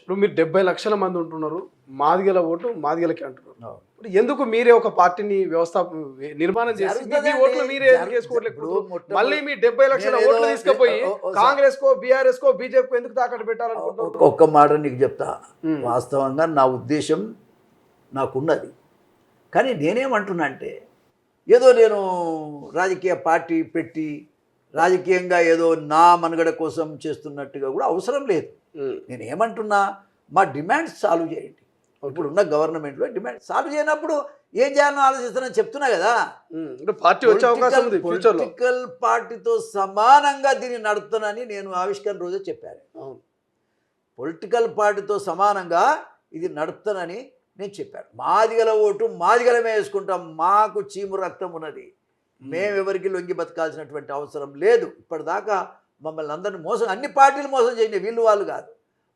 ఇప్పుడు మీరు 70 లక్షల మంది ఉంటున్నారు, మాదిగల ఓటు మాదిగలకి అంటున్నారు. అవును. ఇప్పుడు ఎందుకు మీరే ఒక పార్టీని నిర్మాణం చేసి మీ ఓట్లు మీరే ఎందుకు వేసుకోవట్లేదు? మళ్ళీ మీ 70 లక్షల నేనేదో ఓట్లు తీసుకుపోయి ఓ కాంగ్రెస్ కో బీఆర్ఎస్ కో బీజేపీ ఎందుకు తాకట్టు పెట్టాలనుకుంటున్నారు? ఒక్క మాట నీకు చెప్తా. వాస్తవంగా నా ఉద్దేశం నాకున్నది. కానీ నేనేమంటున్నా అంటే ఏదో నేను రాజకీయ పార్టీ పెట్టి రాజకీయంగా ఏదో నా మనుగడ కోసం చేస్తున్నట్టుగా కూడా అవసరం లేదు. నేను ఏమంటున్నా, మా డిమాండ్స్ సాల్వ్ చేయండి. ఇప్పుడున్న గవర్నమెంట్లో డిమాండ్ సాల్వ్ చేయనప్పుడు ఏం చేయాలని ఆలోచిస్తానని చెప్తున్నా కదా. పార్టీ వచ్చే అవకాశం ఉంది ఫ్యూచర్లో. పొలిటికల్ పార్టీతో సమానంగా దీన్ని నడుపుతానని నేను ఆవిష్కరణ రోజే చెప్పాను. పొలిటికల్ పార్టీతో సమానంగా ఇది నడుపుతానని నేను చెప్పాను. మాదిగల ఓటు మాదిగలమే వేసుకుంటాం, మాకు చీము రక్తం ఉన్నది, మేమెవరికి లొంగి బతకాల్సినటువంటి అవసరం లేదు. ఇప్పటిదాకా మమ్మల్ని అందరినీ మోసం, అన్ని పార్టీలు మోసం చేయండి, వీళ్ళు వాళ్ళు కాదు.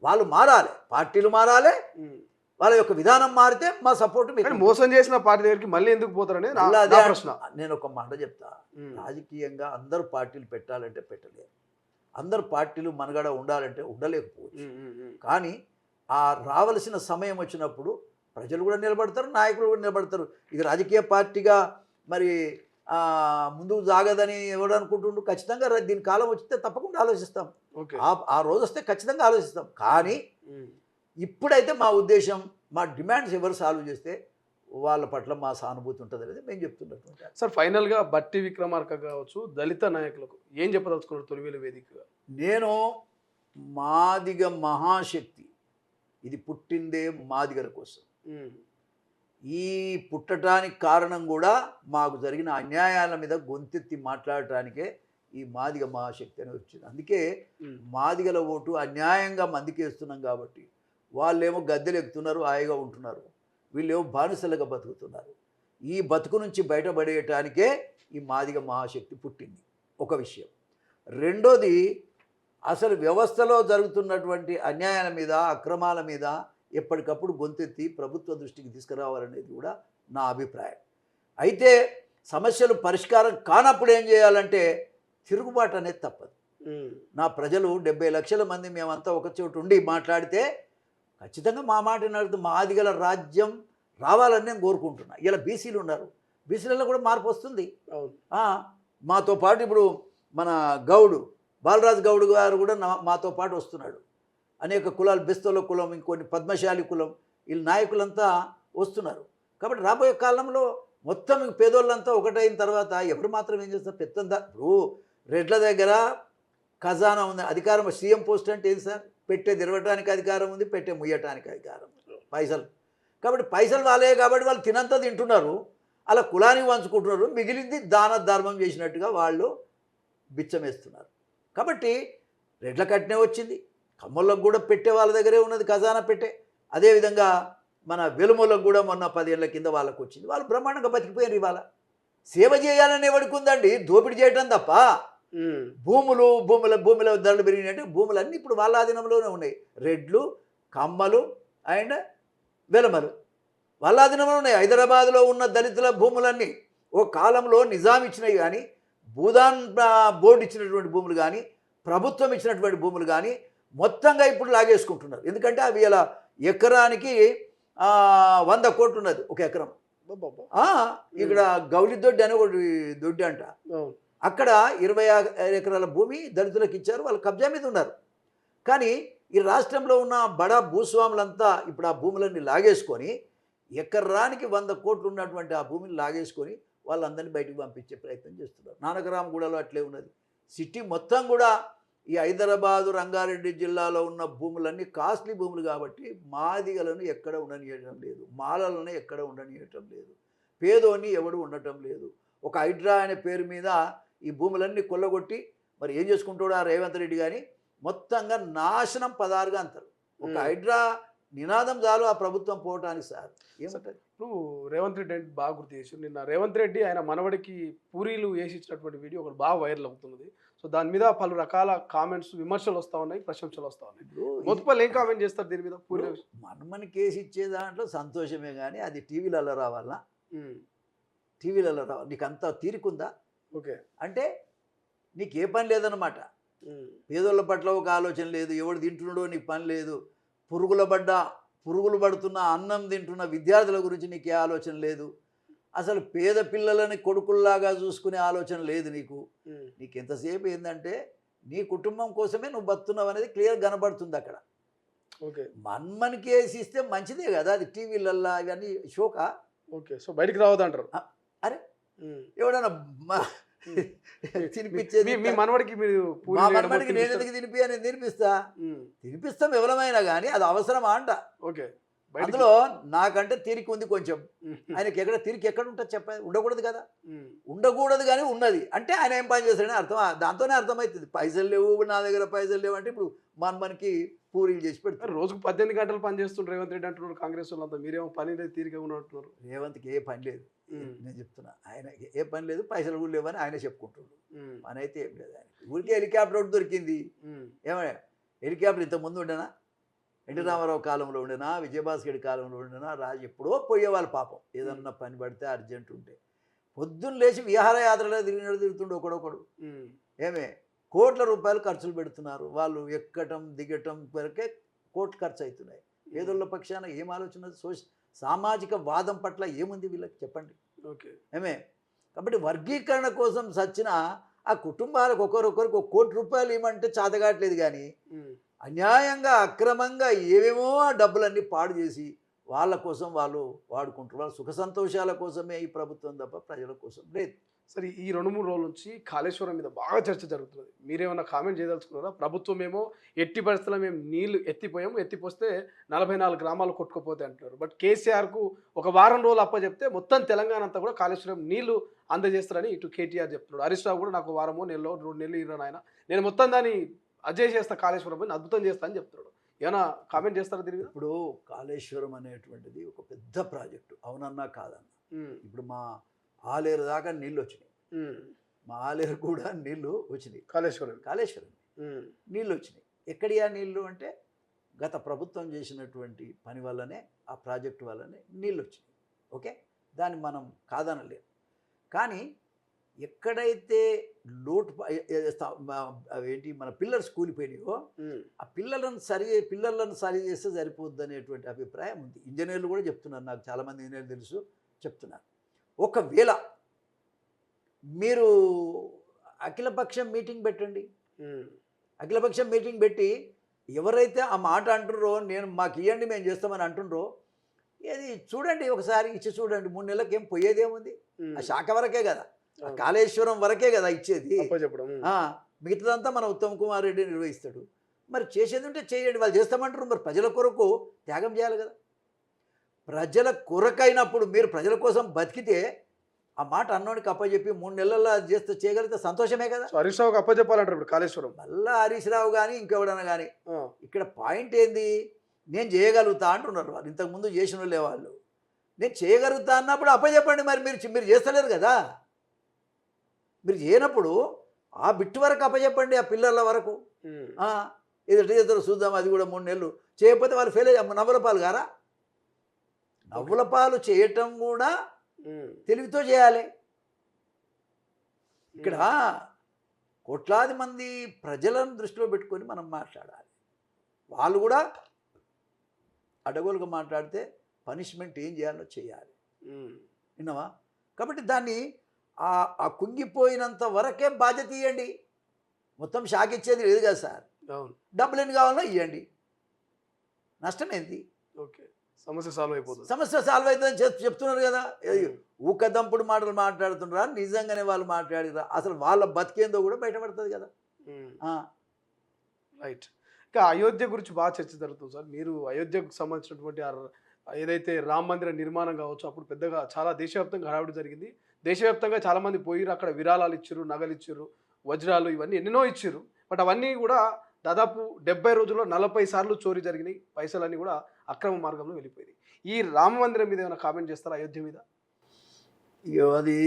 వాళ్ళు మారాలి, పార్టీలు మారాలి, వాళ్ళ యొక్క విధానం మారితే మా సపోర్ట్ మీకు. మోసం చేసిన పార్టీ దగ్గరికి మళ్ళీ ఎందుకు పోతారని ప్రశ్న. నేను ఒక మాట చెప్తా, రాజకీయంగా అందరు పార్టీలు పెట్టాలంటే పెట్టలేరు, అందరు పార్టీలు మనగడ ఉండాలంటే ఉండలేకపోవచ్చు. కానీ ఆ రావలసిన సమయం వచ్చినప్పుడు ప్రజలు కూడా నిలబడతారు, నాయకులు కూడా నిలబడతారు. ఇది రాజకీయ పార్టీగా మరి ముందుకు సాగదని ఎవరు అనుకుంటుండ్రు? ఖచ్చితంగా దీని కాలం వచ్చితే తప్పకుండా ఆలోచిస్తాం. ఆ రోజు వస్తే ఖచ్చితంగా ఆలోచిస్తాం. కానీ ఇప్పుడైతే మా ఉద్దేశం, మా డిమాండ్స్ ఎవరు సాల్వ్ చేస్తే వాళ్ళ పట్ల మా సానుభూతి ఉంటుంది అనేది మేము చెప్తున్నట్టు. సార్, ఫైనల్గా బట్టి విక్రమార్క కావచ్చు, దళిత నాయకులకు ఏం చెప్పదలుచుకున్నారు తొలివేలు వేదికగా? నేను మాదిగ మహాశక్తి, ఇది పుట్టిందే మాదిగల కోసం. ఈ పుట్టడానికి కారణం కూడా మాకు జరిగిన అన్యాయాల మీద గొంతెత్తి మాట్లాడటానికే ఈ మాదిగ మహాశక్తి అని వచ్చింది. అందుకే మాదిగల ఓటు అన్యాయంగా మందికి వేస్తున్నాం కాబట్టి వాళ్ళేమో గద్దెలు ఎక్కుతున్నారు, హాయిగా ఉంటున్నారు, వీళ్ళేమో బానిసలుగా బతుకుతున్నారు. ఈ బతుకు నుంచి బయటపడేయటానికే ఈ మాదిగ మహాశక్తి పుట్టింది, ఒక విషయం. రెండోది, అసలు వ్యవస్థలో జరుగుతున్నటువంటి అన్యాయాల మీద, అక్రమాల మీద ఎప్పటికప్పుడు గొంతెత్తి ప్రభుత్వ దృష్టికి తీసుకురావాలనేది కూడా నా అభిప్రాయం. అయితే సమస్యలు పరిష్కారం కానప్పుడు ఏం చేయాలంటే తిరుగుబాటు అనేది తప్పదు. నా ప్రజలు 70 లక్షల మంది మేమంతా ఒక చోటు ఉండి మాట్లాడితే ఖచ్చితంగా మా మాట నడుతూ మాదిగల రాజ్యం రావాలని నేను కోరుకుంటున్నా. ఇలా బీసీలు ఉన్నారు, బీసీలలో కూడా మార్పు వస్తుంది. మాతో పాటు ఇప్పుడు మన గౌడు బాలరాజు గౌడ్ గారు కూడా మాతో పాటు వస్తున్నాడు. అనేక కులాలు, బెస్తోల కులం, ఇంకొన్ని పద్మశాలి కులం, వీళ్ళ నాయకులంతా వస్తున్నారు. కాబట్టి రాబోయే కాలంలో మొత్తం పేదోళ్ళంతా ఒకటైన తర్వాత ఎవరు మాత్రం ఏం చేస్తారు? ఇప్పుడు రెడ్ల దగ్గర ఖజానా ఉంది, అధికారం, సీఎం పోస్ట్ అంటే ఏంటి సార్? పెట్టే తెరవటానికి అధికారం ఉంది, పెట్టే ముయ్యటానికి అధికారం, పైసలు. కాబట్టి పైసలు వాళ్ళే, కాబట్టి వాళ్ళు తినంతా తింటున్నారు, అలా కులానికి పంచుకుంటున్నారు, మిగిలింది దాన ధర్మం చేసినట్టుగా వాళ్ళు బిచ్చమేస్తున్నారు. కాబట్టి రెడ్ల కట్నే వచ్చింది, కమ్మలకు కూడా పెట్టే వాళ్ళ దగ్గరే ఉన్నది ఖజానా పెట్టే. అదేవిధంగా మన వెలుమలకు కూడా మొన్న 10 ఏళ్ల కింద వాళ్ళకు వచ్చింది, వాళ్ళు బ్రహ్మాండంగా బతికిపోయారు. ఇవాళ సేవ చేయాలని ఎవడుకుందండి? దోపిడీ చేయటం తప్ప. భూముల ధరలు పెరిగినట్టు భూములన్నీ ఇప్పుడు వాళ్ళ ఆధీనంలోనే ఉన్నాయి. రెడ్లు, కమ్మలు అండ్ వెలమలు వాళ్ళ ఆధీనంలో ఉన్నాయి. హైదరాబాద్లో ఉన్న దళితుల భూములన్నీ ఓ కాలంలో నిజాం ఇచ్చినవి కానీ, భూదాన్ బోర్డు ఇచ్చినటువంటి భూములు కానీ, ప్రభుత్వం ఇచ్చినటువంటి భూములు కానీ మొత్తంగా ఇప్పుడు లాగేసుకుంటున్నారు. ఎందుకంటే అవి ఇలా ఎకరానికి 100 కోట్లు ఉన్నది ఒక ఎకరం. ఇక్కడ గౌలి దొడ్డి అని ఒకటి దొడ్డి అంట, అక్కడ 20 ఎకరాల భూమి దళితులకు ఇచ్చారు, వాళ్ళు కబ్జా మీద ఉన్నారు. కానీ ఈ రాష్ట్రంలో ఉన్న బడా భూస్వాములంతా ఇప్పుడు ఆ భూములన్నీ లాగేసుకొని ఎకరానికి 100 కోట్లు ఉన్నటువంటి ఆ భూమిని లాగేసుకొని వాళ్ళందరినీ బయటకు పంపించే ప్రయత్నం చేస్తున్నారు. నానకరామగూడలో అట్లే ఉన్నది. సిటీ మొత్తం కూడా ఈ హైదరాబాదు, రంగారెడ్డి జిల్లాలో ఉన్న భూములన్నీ కాస్ట్లీ భూములు కాబట్టి మాదిగలను ఎక్కడ ఉండనియటం లేదు, మాలలను ఎక్కడ ఉండనియటం లేదు, పేదోని ఎవడు ఉండటం లేదు. ఒక హైడ్రా అనే పేరు మీద ఈ భూములన్నీ కొల్లగొట్టి మరి ఏం చేసుకుంటాడు ఆ రేవంత్ రెడ్డి కానీ మొత్తంగా నాశనం పదారుగా అంటారు. ఒక హైడ్రా నినాదం చాలు ఆ ప్రభుత్వం పోవటానికి సార్. ఏమంటారు? ఇప్పుడు రేవంత్ రెడ్డి అంటే బాగా గుర్తు చేసి, నిన్న రేవంత్ రెడ్డి ఆయన మనవడికి పూరీలు వేసి ఇచ్చినటువంటి వీడియో ఒకటి బాగా వైరల్ అవుతున్నది. సో దాని మీద పలు రకాల కామెంట్స్, విమర్శలు వస్తూ ఉన్నాయి, ప్రశంసలు వస్తూ ఉన్నాయి. మొత్తం ఏం కామెంట్ చేస్తారు దీని మీద? మనమని కేసు ఇచ్చే దాంట్లో సంతోషమే, కానీ అది టీవీలలో రావాలా? టీవీలలో రావాలి? నీకు అంత తీరికుందా? ఓకే అంటే నీకు ఏ పని లేదన్నమాట. పేదోళ్ళ పట్ల ఒక ఆలోచన లేదు, ఎవడు తింటున్నాడో నీకు పని లేదు, పురుగులు పడుతున్న అన్నం తింటున్న విద్యార్థుల గురించి నీకు ఏ ఆలోచన లేదు. అసలు పేద పిల్లలని కొడుకుల్లాగా చూసుకునే ఆలోచన లేదు నీకు. నీకు ఎంతసేపు ఏంటంటే నీ కుటుంబం కోసమే నువ్వు బతున్నావు అనేది క్లియర్ కనబడుతుంది అక్కడ. ఓకే, మన్మనికి వేసి ఇస్తే మంచిదే కదా, అది టీవీలల్లా ఇవన్నీ షోకా. ఓకే, సో బయటికి రావద్దంటారు. అరే ఎవడన్నా తినిపించేది మీ మనవడికి మీరు మా మనమడికి నేను ఎందుకు నేను తినిపిస్తాం ఎవరమైనా కానీ అది అవసరమా అంట. ఓకే, అందులో నాకంటే తిరిగి ఉంది కొంచెం, ఆయనకి తిరిగి ఎక్కడ ఉంటుంది చెప్పండి, ఉండకూడదు కదా. ఉండకూడదు కానీ ఉన్నది అంటే ఆయన ఏం పని చేస్తాడని అర్థం, దాంతోనే అర్థమవుతుంది. పైసలు లేవు నా దగ్గర, పైసలు లేవు అంటే ఇప్పుడు మనకి పూరీలు చేసి పెడతారు. రోజుకు 18 గంటలు పని చేస్తుంటారు రేవంత్ రెడ్డి అంటున్నారు కాంగ్రెస్ వాళ్ళంతా. మీరేమో పని లేదు, తీరిగా ఉన్నట్టున్నారు. రేవంత్కి ఏ పని లేదు, నేను చెప్తున్నా, ఆయన ఏ పని లేదు, పైసలు కూడా లేవని ఆయన చెప్పుకుంటున్నాడు. పని అయితే ఏం లేదు ఆయన. ఊరికే హెలికాప్టర్ ఒకటి దొరికింది. ఏమన్నా హెలికాప్టర్ ఇంతకుముందు ఉండేనా? ఎన్టీ రామారావు కాలంలో ఉండేనా, విజయభాస్కర్ కాలంలో ఉండేనా, రాజు ఎప్పుడో పోయేవాళ్ళు పాపం. ఏదన్నా పని పడితే అర్జెంట్ ఉంటే పొద్దున్న లేచి విహారయాత్రలో తిరుగుతుండే ఒకడొకడు. ఏమే కోట్ల రూపాయలు ఖర్చులు పెడుతున్నారు వాళ్ళు, ఎక్కటం దిగటం వరకే కోట్లు ఖర్చు అవుతున్నాయి. పేదోళ్ళ పక్షాన ఏం ఆలోచన, సామాజిక వాదం పట్ల ఏముంది వీళ్ళకి చెప్పండి. ఓకే, ఏమే కాబట్టి వర్గీకరణ కోసం సచ్చిన ఆ కుటుంబాలకు ఒకరొకరికి 1 కోటి రూపాయలు ఇవ్వమంటే చాతగాట్లేదు కానీ అన్యాయంగా అక్రమంగా ఏవేమో డబ్బులన్నీ పాడు చేసి వాళ్ళ కోసం వాళ్ళు వాడుకుంటారు. వాళ్ళ సుఖ సంతోషాల కోసమే ఈ ప్రభుత్వం తప్ప ప్రజల కోసం లేదు. సరే, ఈ 2-3 రోజుల నుంచి కాళేశ్వరం మీద బాగా చర్చ జరుగుతుంది. మీరేమన్నా కామెంట్ చేయదలుచుకున్నారా? ప్రభుత్వం ఏమో ఎట్టి పరిస్థితుల్లో మేము నీళ్లు ఎత్తిపోస్తే 44 గ్రామాలు కొట్టుకుపోతాయి అంటున్నారు. బట్ కేసీఆర్కు ఒక వారం రోజులు అప్పచెప్తే మొత్తం తెలంగాణ అంతా కూడా కాళేశ్వరం నీళ్లు అందజేస్తారని ఇటు కేటీఆర్ చెప్తున్నాడు. హరీష్ రావు కూడా నాకు వారమో నెలలో 2 నెలలు ఇరవై ఆయన నేను మొత్తం దాన్ని అజయ్ చేస్తా, కాళేశ్వరం అని అద్భుతం చేస్తా అని చెప్తున్నాడు. ఏమైనా కామెంట్ చేస్తారా తిరిగి? ఇప్పుడు కాళేశ్వరం అనేటువంటిది ఒక పెద్ద ప్రాజెక్టు, అవునన్నా కాదన్నా. ఇప్పుడు మా ఆలేరు దాకా నీళ్ళు వచ్చినాయి, మా ఆలేరు కూడా నీళ్లు వచ్చినాయి. కాళేశ్వరం నీళ్ళు వచ్చినాయి. ఎక్కడియా నీళ్ళు అంటే గత ప్రభుత్వం చేసినటువంటి పని వల్లనే, ఆ ప్రాజెక్టు వల్లనే నీళ్ళు వచ్చినాయి. ఓకే, దాన్ని మనం కాదనలేము. కానీ ఎక్కడైతే లోటు ఏంటి మన పిల్లర్స్ కూలిపోయినాయో ఆ పిల్లలను సరి చేస్తే సరిపోద్ది అనేటువంటి అభిప్రాయం ఉంది. ఇంజనీర్లు కూడా చెప్తున్నారు, నాకు చాలామంది ఇంజనీర్లు తెలుసు, చెప్తున్నారు. ఒకవేళ మీరు అఖిలపక్షం మీటింగ్ పెట్టండి, అఖిలపక్షం మీటింగ్ పెట్టి ఎవరైతే ఆ మాట అంటుర్రో మాకు ఇవ్వండి మేము చేస్తామని అంటుండ్రో, ఏది చూడండి, ఒకసారి ఇచ్చి చూడండి. 3 నెలలకు ఏం పోయేదేముంది, ఆ శాఖ వరకే కదా, కాళేశ్వరం వరకే కదా ఇచ్చేది. మిగతాదంతా మన ఉత్తమ్ కుమార్ రెడ్డి నిర్వహిస్తాడు. మరి చేసేది ఉంటే చేయండి, వాళ్ళు చేస్తామంటారు. మరి ప్రజల కొరకు త్యాగం చేయాలి కదా. ప్రజల కొరకైనప్పుడు మీరు ప్రజల కోసం బతికితే ఆ మాట అన్నోడికి అప్పచెప్పి 3 నెలల్లో చేస్తే చేయగలిగితే సంతోషమే కదా. హరీష్ రావుకి అప్పచెప్పాలంటారు ఇప్పుడు కాళేశ్వరం. మళ్ళీ హరీష్ రావు కానీ ఇంకెవడన్నా కానీ ఇక్కడ పాయింట్ ఏంది, నేను చేయగలుగుతా అంటున్నారు వాళ్ళు. ఇంతకుముందు చేసిన వాళ్ళే వాళ్ళు. నేను చేయగలుగుతా అన్నప్పుడు అప్పచెప్పండి. మరి మీరు చేస్తలేరు కదా. మీరు చేయనప్పుడు ఆ బిట్టు వరకు అప్పచెప్పండి, ఆ పిల్లల వరకు. ఎదుటి చేస్తారు చూద్దాం, అది కూడా 3 నెలలు చేయకపోతే వాళ్ళు ఫెయిల్ అయ్యి నవ్వుల పాలు గారా. నవ్వుల పాలు చేయటం కూడా తెలివితో చేయాలి. ఇక్కడ కోట్లాది మంది ప్రజలను దృష్టిలో పెట్టుకొని మనం మాట్లాడాలి. వాళ్ళు కూడా అడగోలుగా మాట్లాడితే పనిష్మెంట్ ఏం చేయాలో చేయాలి. విన్నావా? కాబట్టి దాన్ని ఆ కుంగిపోయినంత వరకే బాధ్యత ఇవ్వండి. మొత్తం షాక్ ఇచ్చేది లేదు కదా సార్. డబ్బులు ఎన్ని కావాలో ఇవ్వండి, నష్టం ఏంటి? ఓకే, సమస్య సాల్వ్ అయిపోతుంది. సమస్య సాల్వ్ అవుతుందని చెప్తున్నారు కదా. ఊకదంపుడు మాటలు మాట్లాడుతున్నారా, నిజంగానే వాళ్ళు మాట్లాడిరా, అసలు వాళ్ళ బతికేందో కూడా బయటపడుతుంది కదా. రైట్. ఇంకా అయోధ్య గురించి బాగా చర్చ జరుగుతుంది సార్. మీరు అయోధ్యకు సంబంధించినటువంటి ఏదైతే రామ మందిర నిర్మాణం కావచ్చు, అప్పుడు పెద్దగా చాలా దేశవ్యాప్తంగా హడావిడి జరిగింది. దేశవ్యాప్తంగా చాలామంది పోయిరు, అక్కడ విరాళాలు ఇచ్చారు, నగలు ఇచ్చారు, వజ్రాలు ఇవన్నీ ఎన్నెన్నో ఇచ్చారు. బట్ అవన్నీ కూడా దాదాపు 70 రోజుల్లో 40 సార్లు చోరీ జరిగినాయి. పైసలన్నీ కూడా అక్రమ మార్గంలో వెళ్ళిపోయింది. ఈ రామ మందిరం మీద ఏమైనా కామెంట్ చేస్తారా, అయోధ్య మీద? అది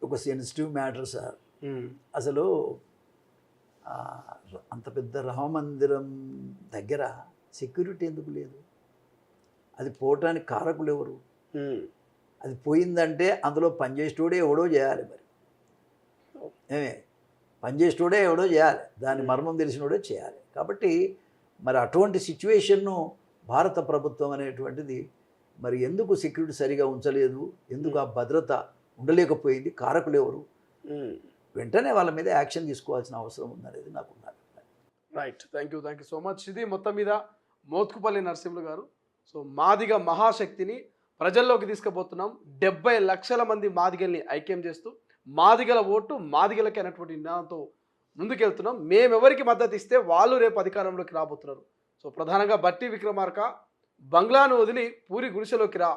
ఒక సెన్సిటివ్ మ్యాటర్ సార్. అసలు అంత పెద్ద రామ మందిరం దగ్గర సెక్యూరిటీ ఎందుకు లేదు? అది పోవటానికి కారకులు ఎవరు? అది పోయిందంటే అందులో పనిచేసేటోడే ఎవడో చేయాలి. మరి పనిచేసేటోడే ఎవడో చేయాలి, దాని మర్మం తెలిసినోడే చేయాలి. కాబట్టి మరి అటువంటి సిచ్యువేషన్ను భారత ప్రభుత్వం అనేటువంటిది మరి ఎందుకు సెక్యూరిటీ సరిగా ఉంచలేదు, ఎందుకు ఆ భద్రత ఉండలేకపోయింది, కారకులు ఎవరు, వెంటనే వాళ్ళ మీద యాక్షన్ తీసుకోవాల్సిన అవసరం ఉందనేది నాకు ఉన్న అభిప్రాయం. Right, thank you so much. ఇది మొత్తం మీద మోత్కుపల్లి నరసింహులు గారు. సో మాదిగ మహాశక్తిని ప్రజల్లోకి తీసుకుపోతున్నాం. 70 లక్షల మంది మాదిగల్ని ఐక్యం చేస్తూ మాదిగల ఓటు మాదిగలకి అన్నటువంటి నినాదంతో ముందుకెళ్తున్నాం. మేమెవరికి మద్దతు ఇస్తే వాళ్ళు రేపు అధికారంలోకి రాబోతున్నారు. సో ప్రధానంగా బట్టి విక్రమార్క బంగ్లాను వదిలి పూరి గుడిసెలోకి రా,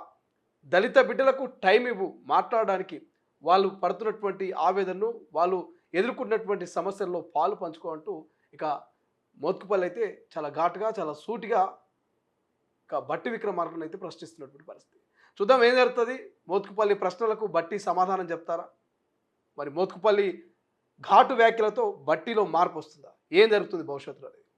దళిత బిడ్డలకు టైం ఇవ్వు మాట్లాడడానికి, వాళ్ళు పడుతున్నటువంటి ఆవేదనను, వాళ్ళు ఎదుర్కొన్నటువంటి సమస్యల్లో పాలు పంచుకో అంటూ ఇక మోత్కుపల్లి అయితే చాలా ఘాటుగా, చాలా సూటిగా ఇక బట్టి విక్రమార్కను అయితే ప్రశ్నిస్తున్నటువంటి పరిస్థితి. చూద్దాం ఏం జరుగుతుంది. మోత్కుపల్లి ప్రశ్నలకు బట్టి సమాధానం చెప్తారా? మరి మోత్కుపల్లి ఘాటు వ్యాఖ్యలతో బట్టిలో మార్పు వస్తుందా? ఏం జరుగుతుంది భవిష్యత్తులో?